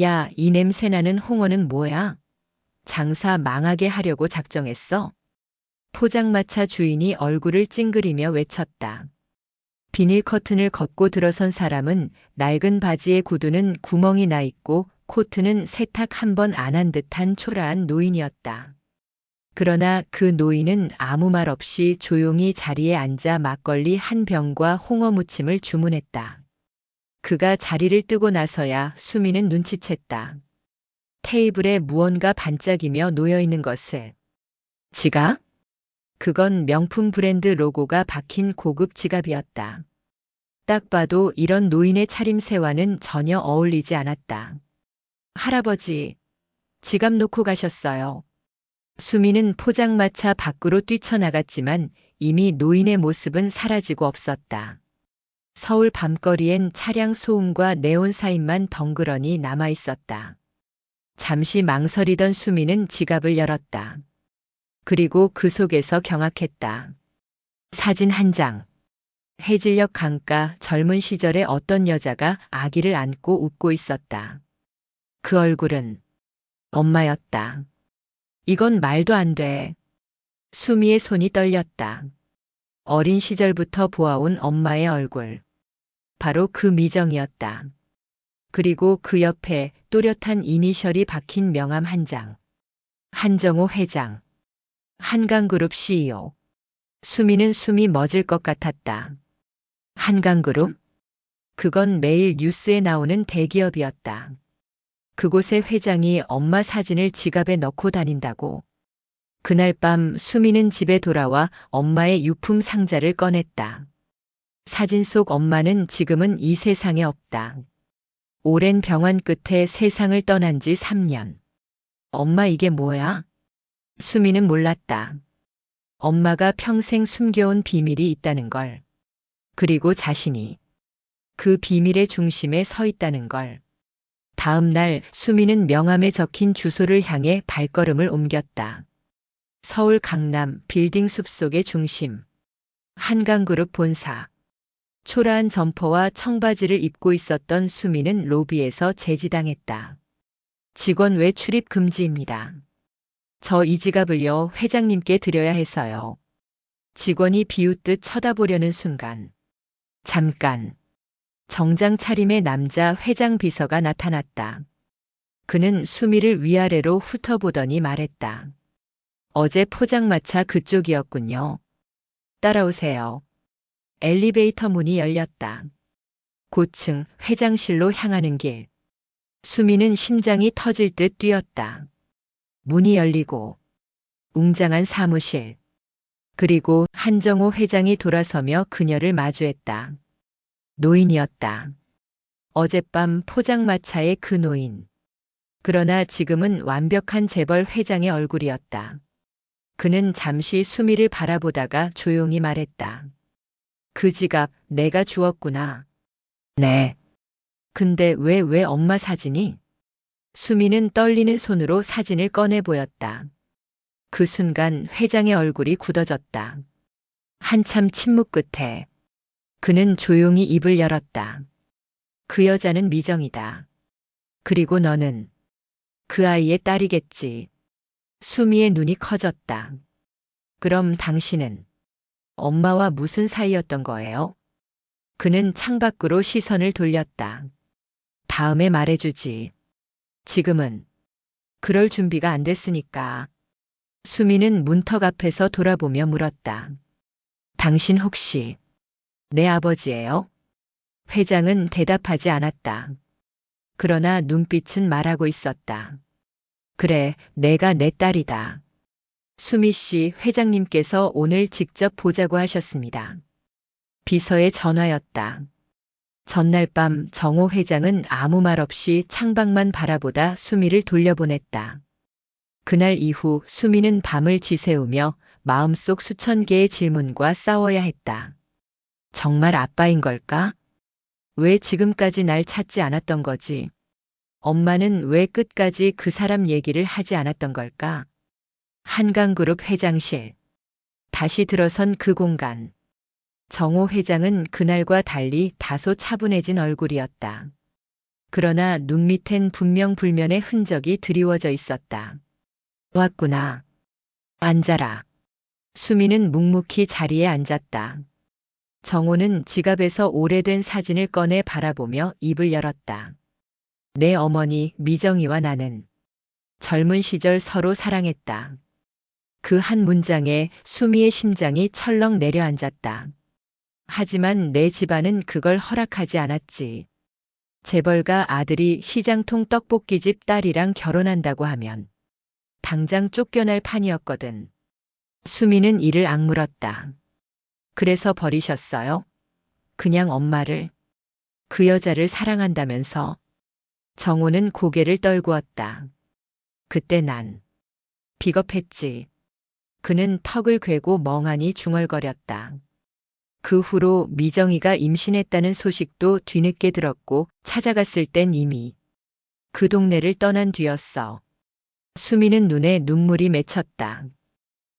야, 이 냄새나는 홍어는 뭐야? 장사 망하게 하려고 작정했어? 포장마차 주인이 얼굴을 찡그리며 외쳤다. 비닐 커튼을 걷고 들어선 사람은 낡은 바지의 구두는 구멍이 나 있고 코트는 세탁 한 번 안 한 듯한 초라한 노인이었다. 그러나 그 노인은 아무 말 없이 조용히 자리에 앉아 막걸리 한 병과 홍어 무침을 주문했다. 그가 자리를 뜨고 나서야 수미는 눈치챘다. 테이블에 무언가 반짝이며 놓여 있는 것을. 지갑? 그건 명품 브랜드 로고가 박힌 고급 지갑이었다. 딱 봐도 이런 노인의 차림새와는 전혀 어울리지 않았다. 할아버지, 지갑 놓고 가셨어요. 수미는 포장마차 밖으로 뛰쳐나갔지만 이미 노인의 모습은 사라지고 없었다. 서울 밤거리엔 차량 소음과 네온 사인만 덩그러니 남아 있었다. 잠시 망설이던 수미는 지갑을 열었다. 그리고 그 속에서 경악했다. 사진 한 장. 해질녘 강가 젊은 시절의 어떤 여자가 아기를 안고 웃고 있었다. 그 얼굴은 엄마였다. 이건 말도 안 돼. 수미의 손이 떨렸다. 어린 시절부터 보아온 엄마의 얼굴. 바로 그 미정이었다. 그리고 그 옆에 또렷한 이니셜이 박힌 명함 한 장. 한정호 회장. 한강그룹 CEO. 수미는 숨이 멎을 것 같았다. 한강그룹? 그건 매일 뉴스에 나오는 대기업이었다. 그곳의 회장이 엄마 사진을 지갑에 넣고 다닌다고. 그날 밤 수미는 집에 돌아와 엄마의 유품 상자를 꺼냈다. 사진 속 엄마는 지금은 이 세상에 없다. 오랜 병환 끝에 세상을 떠난 지 3년. 엄마 이게 뭐야? 수미는 몰랐다. 엄마가 평생 숨겨온 비밀이 있다는 걸. 그리고 자신이 그 비밀의 중심에 서 있다는 걸. 다음 날 수미는 명함에 적힌 주소를 향해 발걸음을 옮겼다. 서울 강남 빌딩 숲속의 중심. 한강그룹 본사. 초라한 점퍼와 청바지를 입고 있었던 수미는 로비에서 제지당했다. 직원 외 출입 금지입니다. 저 이 지갑을요, 회장님께 드려야 해서요. 직원이 비웃듯 쳐다보려는 순간. 잠깐. 정장 차림의 남자 회장 비서가 나타났다. 그는 수미를 위아래로 훑어보더니 말했다. 어제 포장마차 그쪽이었군요. 따라오세요. 엘리베이터 문이 열렸다. 고층 회장실로 향하는 길. 수미는 심장이 터질 듯 뛰었다. 문이 열리고 웅장한 사무실. 그리고 한정호 회장이 돌아서며 그녀를 마주했다. 노인이었다. 어젯밤 포장마차의 그 노인. 그러나 지금은 완벽한 재벌 회장의 얼굴이었다. 그는 잠시 수미를 바라보다가 조용히 말했다. 그 지갑 내가 주었구나. 네. 근데 왜 엄마 사진이? 수미는 떨리는 손으로 사진을 꺼내 보였다. 그 순간 회장의 얼굴이 굳어졌다. 한참 침묵 끝에 그는 조용히 입을 열었다. 그 여자는 미정이다. 그리고 너는 그 아이의 딸이겠지. 수미의 눈이 커졌다. 그럼 당신은 엄마와 무슨 사이였던 거예요? 그는 창밖으로 시선을 돌렸다. 다음에 말해주지. 지금은 그럴 준비가 안 됐으니까. 수미는 문턱 앞에서 돌아보며 물었다. 당신 혹시 내 아버지예요? 회장은 대답하지 않았다. 그러나 눈빛은 말하고 있었다. 그래, 내가 내 딸이다. 수미 씨 회장님께서 오늘 직접 보자고 하셨습니다. 비서의 전화였다. 전날 밤 정호 회장은 아무 말 없이 창밖만 바라보다 수미를 돌려보냈다. 그날 이후 수미는 밤을 지새우며 마음속 수천 개의 질문과 싸워야 했다. 정말 아빠인 걸까? 왜 지금까지 날 찾지 않았던 거지? 엄마는 왜 끝까지 그 사람 얘기를 하지 않았던 걸까? 한강그룹 회장실. 다시 들어선 그 공간. 정호 회장은 그날과 달리 다소 차분해진 얼굴이었다. 그러나 눈 밑엔 분명 불면의 흔적이 드리워져 있었다. 왔구나. 앉아라. 수미는 묵묵히 자리에 앉았다. 정호는 지갑에서 오래된 사진을 꺼내 바라보며 입을 열었다. 내 어머니 미정이와 나는 젊은 시절 서로 사랑했다. 그 한 문장에 수미의 심장이 철렁 내려앉았다. 하지만 내 집안은 그걸 허락하지 않았지. 재벌가 아들이 시장통 떡볶이집 딸이랑 결혼한다고 하면 당장 쫓겨날 판이었거든. 수미는 이를 악물었다. 그래서 버리셨어요? 그냥 엄마를, 그 여자를 사랑한다면서. 정호는 고개를 떨구었다. 그때 난 비겁했지. 그는 턱을 괴고 멍하니 중얼거렸다. 그 후로 미정이가 임신했다는 소식도 뒤늦게 들었고 찾아갔을 땐 이미 그 동네를 떠난 뒤였어. 수미는 눈에 눈물이 맺혔다.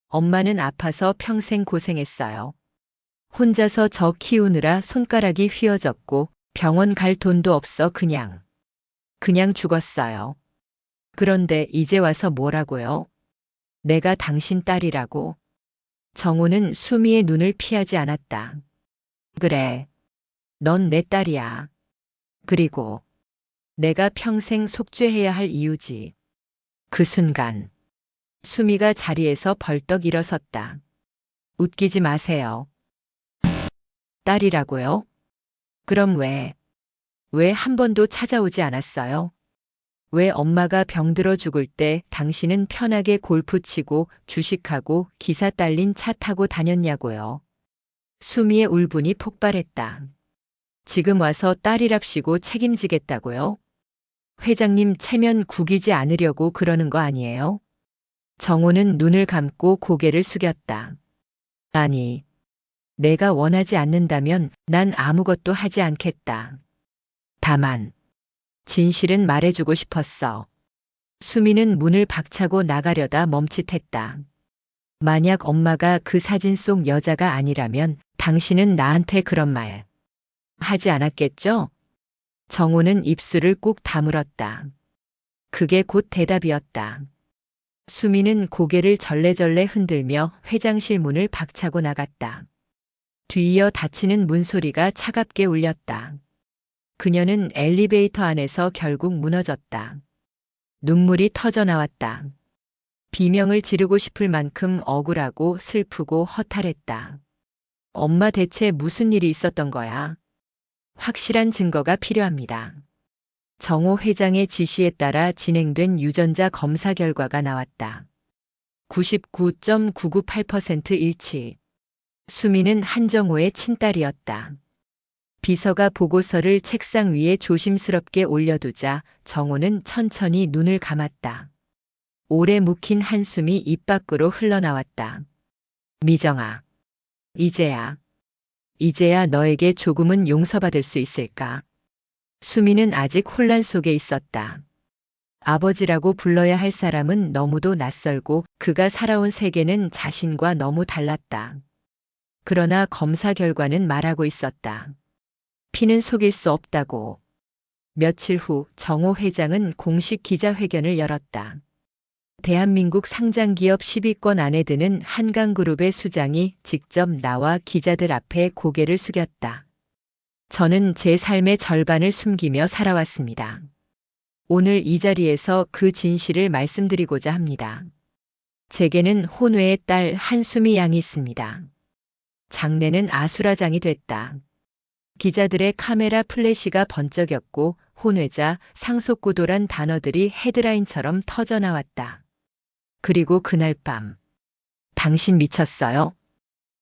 엄마는 아파서 평생 고생했어요. 혼자서 저 키우느라 손가락이 휘어졌고 병원 갈 돈도 없어 그냥 죽었어요. 그런데 이제 와서 뭐라고요? 내가 당신 딸이라고. 정호는 수미의 눈을 피하지 않았다. 그래. 넌 내 딸이야. 그리고 내가 평생 속죄해야 할 이유지. 그 순간 수미가 자리에서 벌떡 일어섰다. 웃기지 마세요. 딸이라고요? 그럼 왜 한 번도 찾아오지 않았어요? 왜 엄마가 병들어 죽을 때 당신은 편하게 골프 치고 주식하고 기사 딸린 차 타고 다녔냐고요. 수미의 울분이 폭발했다. 지금 와서 딸이랍시고 책임지겠다고요? 회장님 체면 구기지 않으려고 그러는 거 아니에요? 정호는 눈을 감고 고개를 숙였다. 아니, 내가 원하지 않는다면 난 아무것도 하지 않겠다. 다만 진실은 말해주고 싶었어. 수미는 문을 박차고 나가려다 멈칫했다. 만약 엄마가 그 사진 속 여자가 아니라면 당신은 나한테 그런 말 하지 않았겠죠? 정호는 입술을 꾹 다물었다. 그게 곧 대답이었다. 수미는 고개를 절레절레 흔들며 회장실 문을 박차고 나갔다. 뒤이어 닫히는 문소리가 차갑게 울렸다. 그녀는 엘리베이터 안에서 결국 무너졌다. 눈물이 터져 나왔다. 비명을 지르고 싶을 만큼 억울하고 슬프고 허탈했다. 엄마 대체 무슨 일이 있었던 거야? 확실한 증거가 필요합니다. 정호 회장의 지시에 따라 진행된 유전자 검사 결과가 나왔다. 99.998% 일치. 수미는 한정호의 친딸이었다. 비서가 보고서를 책상 위에 조심스럽게 올려두자 정호는 천천히 눈을 감았다. 오래 묵힌 한숨이 입 밖으로 흘러나왔다. 미정아, 이제야 너에게 조금은 용서받을 수 있을까? 수미는 아직 혼란 속에 있었다. 아버지라고 불러야 할 사람은 너무도 낯설고 그가 살아온 세계는 자신과 너무 달랐다. 그러나 검사 결과는 말하고 있었다. 피는 속일 수 없다고. 며칠 후 정호 회장은 공식 기자회견을 열었다. 대한민국 상장기업 10위권 안에 드는 한강그룹의 수장이 직접 나와 기자들 앞에 고개를 숙였다. 저는 제 삶의 절반을 숨기며 살아왔습니다. 오늘 이 자리에서 그 진실을 말씀드리고자 합니다. 제게는 혼외의 딸 한수미 양이 있습니다. 장래는 아수라장이 됐다. 기자들의 카메라 플래시가 번쩍였고 혼외자, 상속구도란 단어들이 헤드라인처럼 터져나왔다. 그리고 그날 밤, 당신 미쳤어요?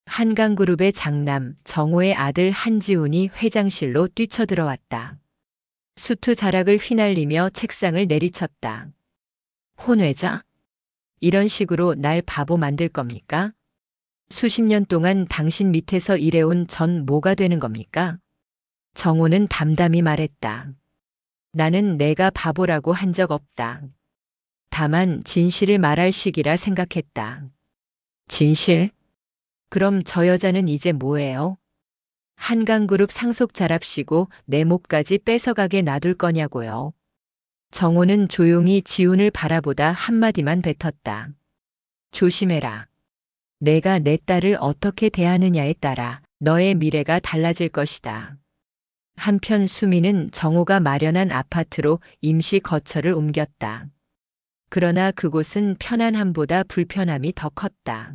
한강그룹의 장남 정호의 아들 한지훈이 회장실로 뛰쳐들어왔다. 수트 자락을 휘날리며 책상을 내리쳤다. 혼외자? 이런 식으로 날 바보 만들 겁니까? 수십 년 동안 당신 밑에서 일해온 전 뭐가 되는 겁니까? 정호는 담담히 말했다. 나는 내가 바보라고 한 적 없다. 다만 진실을 말할 시기라 생각했다. 진실? 그럼 저 여자는 이제 뭐예요? 한강그룹 상속 잘합시고 내 몫까지 뺏어가게 놔둘 거냐고요. 정호는 조용히 지훈을 바라보다 한마디만 뱉었다. 조심해라. 내가 내 딸을 어떻게 대하느냐에 따라 너의 미래가 달라질 것이다. 한편 수미는 정호가 마련한 아파트로 임시 거처를 옮겼다. 그러나 그곳은 편안함보다 불편함이 더 컸다.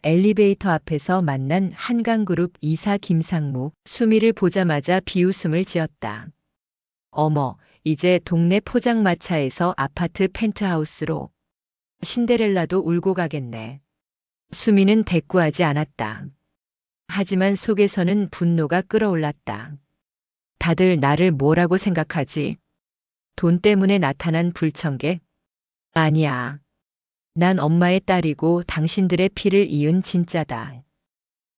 엘리베이터 앞에서 만난 한강그룹 이사 김상무, 수미를 보자마자 비웃음을 지었다. 어머, 이제 동네 포장마차에서 아파트 펜트하우스로. 신데렐라도 울고 가겠네. 수미는 대꾸하지 않았다. 하지만 속에서는 분노가 끓어올랐다. 다들 나를 뭐라고 생각하지? 돈 때문에 나타난 불청객? 아니야. 난 엄마의 딸이고 당신들의 피를 이은 진짜다.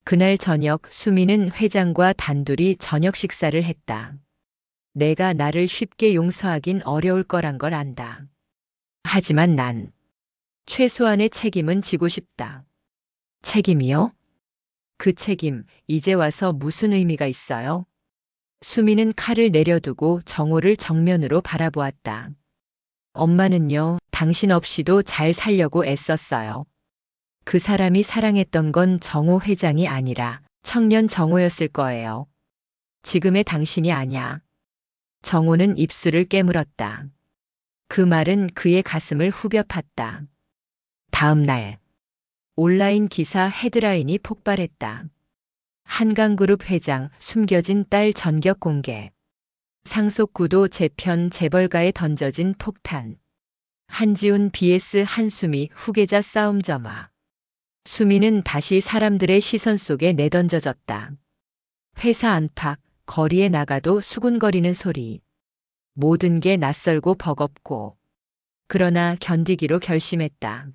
그날 저녁 수미는 회장과 단둘이 저녁 식사를 했다. 내가 나를 쉽게 용서하긴 어려울 거란 걸 안다. 하지만 난 최소한의 책임은 지고 싶다. 책임이요? 그 책임, 이제 와서 무슨 의미가 있어요? 수미는 칼을 내려두고 정호를 정면으로 바라보았다. 엄마는요, 당신 없이도 잘 살려고 애썼어요. 그 사람이 사랑했던 건 정호 회장이 아니라 청년 정호였을 거예요. 지금의 당신이 아냐. 정호는 입술을 깨물었다. 그 말은 그의 가슴을 후벼 팠다. 다음 날 온라인 기사 헤드라인이 폭발했다. 한강그룹 회장 숨겨진 딸 전격 공개. 상속구도 재편 재벌가에 던져진 폭탄. 한지훈 vs 한수미 후계자 싸움 점화. 수미는 다시 사람들의 시선 속에 내던져졌다. 회사 안팎, 거리에 나가도 수군거리는 소리. 모든 게 낯설고 버겁고. 그러나 견디기로 결심했다.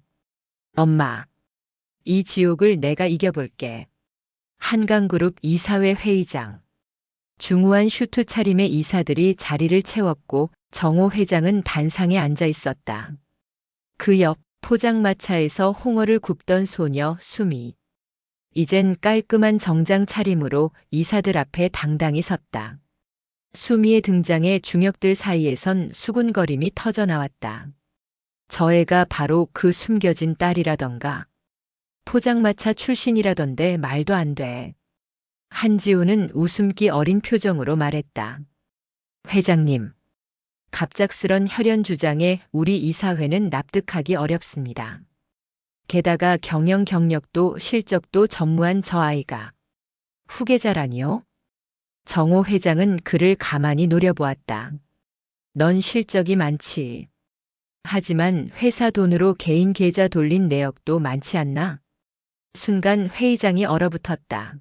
엄마, 이 지옥을 내가 이겨볼게. 한강그룹 이사회 회의장. 중후한 슈트 차림의 이사들이 자리를 채웠고 정호 회장은 단상에 앉아 있었다. 그 옆 포장마차에서 홍어를 굽던 소녀 수미. 이젠 깔끔한 정장 차림으로 이사들 앞에 당당히 섰다. 수미의 등장에 중역들 사이에선 수군거림이 터져나왔다. 저 애가 바로 그 숨겨진 딸이라던가. 포장마차 출신이라던데 말도 안 돼. 한지우는 웃음기 어린 표정으로 말했다. 회장님, 갑작스런 혈연 주장에 우리 이사회는 납득하기 어렵습니다. 게다가 경영 경력도 실적도 전무한 저 아이가 후계자라니요? 정호 회장은 그를 가만히 노려보았다. 넌 실적이 많지. 하지만 회사 돈으로 개인 계좌 돌린 내역도 많지 않나? 순간 회의장이 얼어붙었다.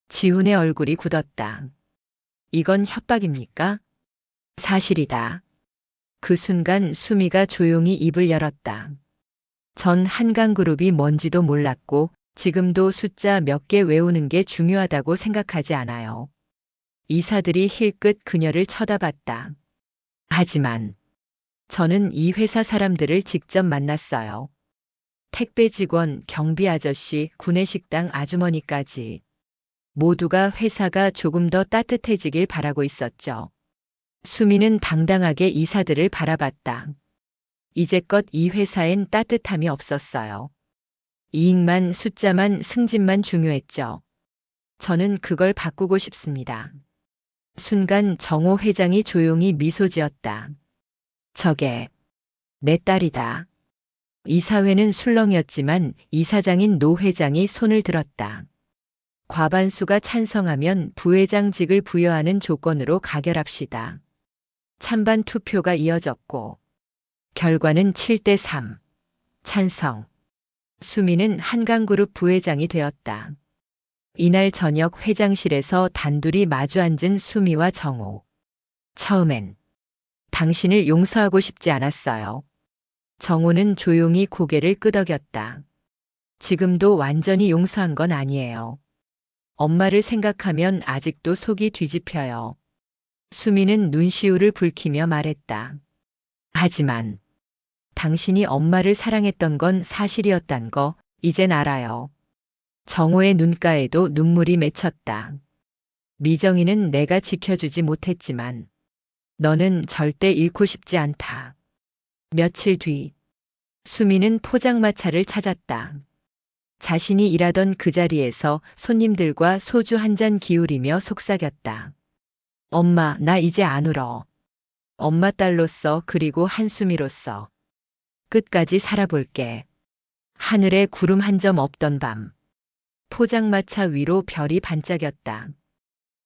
지훈의 얼굴이 굳었다. 이건 협박입니까? 사실이다. 그 순간 수미가 조용히 입을 열었다. 전 한강그룹이 뭔지도 몰랐고 지금도 숫자 몇 개 외우는 게 중요하다고 생각하지 않아요. 이사들이 힐끗 그녀를 쳐다봤다. 하지만 저는 이 회사 사람들을 직접 만났어요. 택배 직원, 경비 아저씨, 구내식당 아주머니까지. 모두가 회사가 조금 더 따뜻해지길 바라고 있었죠. 수미는 당당하게 이사들을 바라봤다. 이제껏 이 회사엔 따뜻함이 없었어요. 이익만, 숫자만, 승진만 중요했죠. 저는 그걸 바꾸고 싶습니다. 순간 정호 회장이 조용히 미소 지었다. 저게 내 딸이다. 이사회는 술렁이었지만 이사장인 노 회장이 손을 들었다. 과반수가 찬성하면 부회장직을 부여하는 조건으로 가결합시다. 찬반 투표가 이어졌고 결과는 7대3. 찬성. 수미는 한강그룹 부회장이 되었다. 이날 저녁 회장실에서 단둘이 마주 앉은 수미와 정호. 처음엔 당신을 용서하고 싶지 않았어요. 정호는 조용히 고개를 끄덕였다. 지금도 완전히 용서한 건 아니에요. 엄마를 생각하면 아직도 속이 뒤집혀요. 수미는 눈시울을 붉히며 말했다. 하지만 당신이 엄마를 사랑했던 건 사실이었단 거 이젠 알아요. 정호의 눈가에도 눈물이 맺혔다. 미정이는 내가 지켜주지 못했지만 너는 절대 잃고 싶지 않다. 며칠 뒤 수미는 포장마차를 찾았다. 자신이 일하던 그 자리에서 손님들과 소주 한 잔 기울이며 속삭였다. 엄마, 나 이제 안 울어. 엄마 딸로서 그리고 한수미로서 끝까지 살아볼게. 하늘에 구름 한 점 없던 밤. 포장마차 위로 별이 반짝였다.